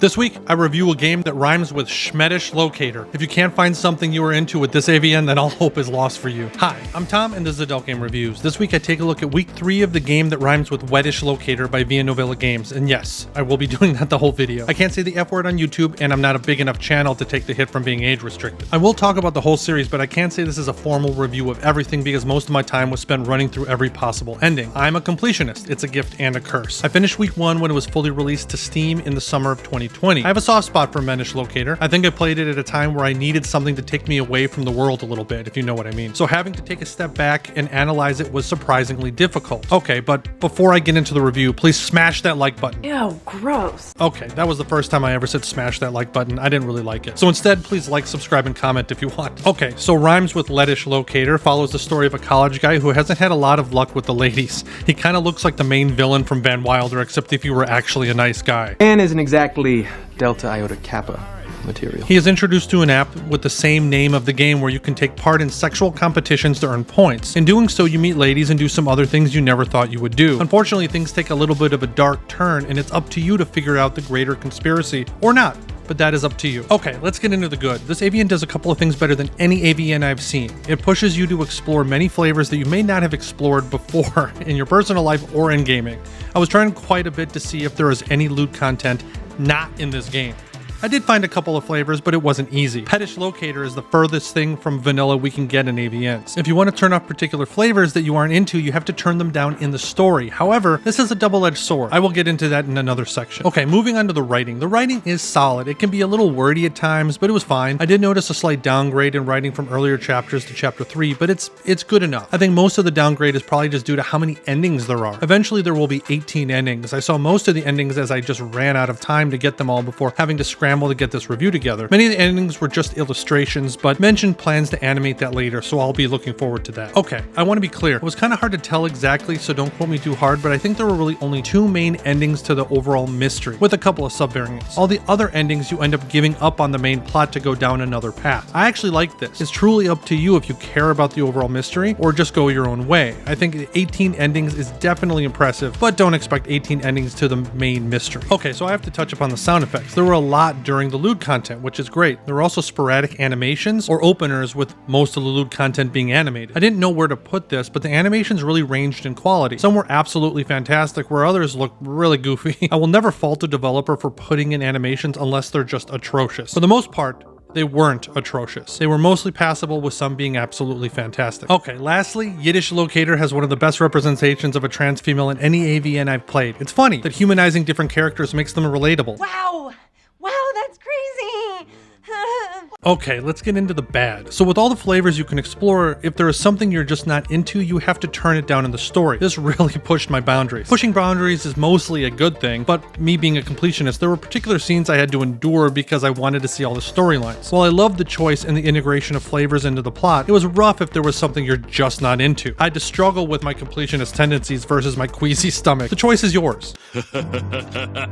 This week, I review a game that rhymes with Schmedish Locator. If you can't find something you are into with this AVN, then all hope is lost for you. Hi, I'm Tom, and this is Adult Game Reviews. This week, I take a look at week 3 of the game that rhymes with Wetish Locator by Vinovella Games. And yes, I will be doing that the whole video. I can't say the F word on YouTube, and I'm not a big enough channel to take the hit from being age restricted. I will talk about the whole series, but I can't say this is a formal review of everything because most of my time was spent running through every possible ending. I'm a completionist. It's a gift and a curse. I finished week 1 when it was fully released to Steam in the summer of 2020. I have a soft spot for Wetish Locator. I think I played it at a time where I needed something to take me away from the world a little bit, if you know what I mean. So having to take a step back and analyze it was surprisingly difficult. Okay, but before I get into the review, please smash that like button. Ew, gross. Okay, that was the first time I ever said smash that like button. I didn't really like it. So instead, please like, subscribe, and comment if you want. Okay, so rhymes with Wetish Locator follows the story of a college guy who hasn't had a lot of luck with the ladies. He kind of looks like the main villain from Van Wilder, except if you were actually a nice guy. And isn't exactly Delta Iota Kappa material. He is introduced to an app with the same name of the game where you can take part in sexual competitions to earn points. In doing so, you meet ladies and do some other things you never thought you would do. Unfortunately, things take a little bit of a dark turn, and it's up to you to figure out the greater conspiracy, or not. But that is up to you. Okay, let's get into the good. This AVN does a couple of things better than any AVN I've seen. It pushes you to explore many flavors that you may not have explored before in your personal life or in gaming. I was trying quite a bit to see if there was any loot content not in this game. I did find a couple of flavors, but it wasn't easy. Wetish Locator is the furthest thing from vanilla we can get in AVNs. If you want to turn off particular flavors that you aren't into, you have to turn them down in the story. However, this is a double-edged sword. I will get into that in another section. Okay, moving on to the writing. The writing is solid. It can be a little wordy at times, but it was fine. I did notice a slight downgrade in writing from earlier chapters to chapter 3, but it's good enough. I think most of the downgrade is probably just due to how many endings there are. Eventually, there will be 18 endings. I saw most of the endings as I just ran out of time to get them all before having to scramble to get this review together. Many of the endings were just illustrations, but mentioned plans to animate that later, so I'll be looking forward to that. Okay, I want to be clear. It was kind of hard to tell exactly, so don't quote me too hard, but I think there were really only 2 main endings to the overall mystery, with a couple of sub-variants. All the other endings you end up giving up on the main plot to go down another path. I actually like this. It's truly up to you if you care about the overall mystery, or just go your own way. I think 18 endings is definitely impressive, but don't expect 18 endings to the main mystery. Okay, so I have to touch upon the sound effects. There were a lot during the loot content, which is great. There were also sporadic animations or openers, with most of the loot content being animated. I didn't know where to put this, but the animations really ranged in quality. Some were absolutely fantastic, where others looked really goofy. I will never fault a developer for putting in animations unless they're just atrocious. For the most part, they weren't atrocious. They were mostly passable, with some being absolutely fantastic. Okay, lastly, Wetish Locator has one of the best representations of a trans female in any AVN I've played. It's funny that humanizing different characters makes them relatable. Wow! Wow, that's crazy! Okay, let's get into the bad. So with all the flavors you can explore, if there is something you're just not into, you have to turn it down in the story. This really pushed my boundaries. Pushing boundaries is mostly a good thing, but me being a completionist, there were particular scenes I had to endure because I wanted to see all the storylines. While I loved the choice and the integration of flavors into the plot, it was rough if there was something you're just not into. I had to struggle with my completionist tendencies versus my queasy stomach. The choice is yours.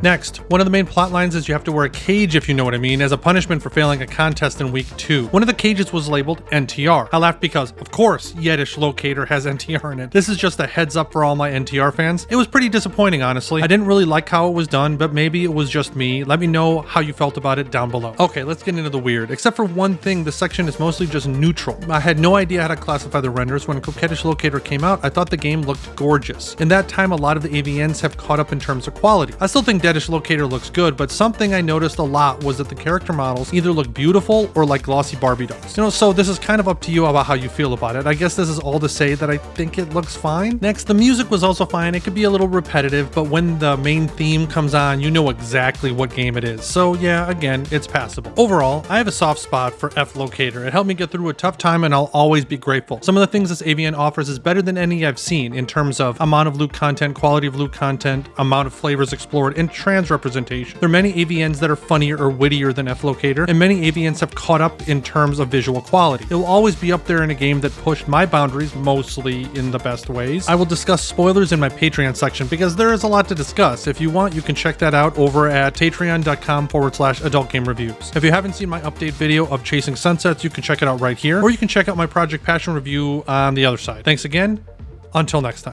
Next, one of the main plot lines is you have to wear a cage, if you know what I mean, as a punishment for failing a contest in week 2. One of the cages was labeled NTR. I laughed because, of course, Wetish Locator has NTR in it. This is just a heads up for all my NTR fans. It was pretty disappointing, honestly. I didn't really like how it was done, but maybe it was just me. Let me know how you felt about it down below. Okay, let's get into the weird. Except for one thing, the section is mostly just neutral. I had no idea how to classify the renders. When Wetish Locator came out, I thought the game looked gorgeous. In that time, a lot of the AVNs have caught up in terms of quality. I still think Wetish Locator looks good, but something I noticed a lot was that the character models either look beautiful or like glossy Barbie dolls. You know, so this is kind of up to you about how you feel about it. I guess this is all to say that I think it looks fine. Next, the music was also fine. It could be a little repetitive, but when the main theme comes on, you know exactly what game it is. So yeah, again, it's passable. Overall, I have a soft spot for F Locator. It helped me get through a tough time, and I'll always be grateful. Some of the things this AVN offers is better than any I've seen in terms of amount of loot content, quality of loot content, amount of flavors explored, and trans representation. There are many AVNs that are funnier or wittier than F Locator, and many AVNs have caught up in terms of visual quality. It will always be up there in a game that pushed my boundaries, mostly in the best ways. I will discuss spoilers in my Patreon section because there is a lot to discuss. If you want, you can check that out over at patreon.com/adultgamereviews. If you haven't seen my update video of Chasing Sunsets, you can check it out right here, or you can check out my Project Passion review on the other side. Thanks again. Until next time.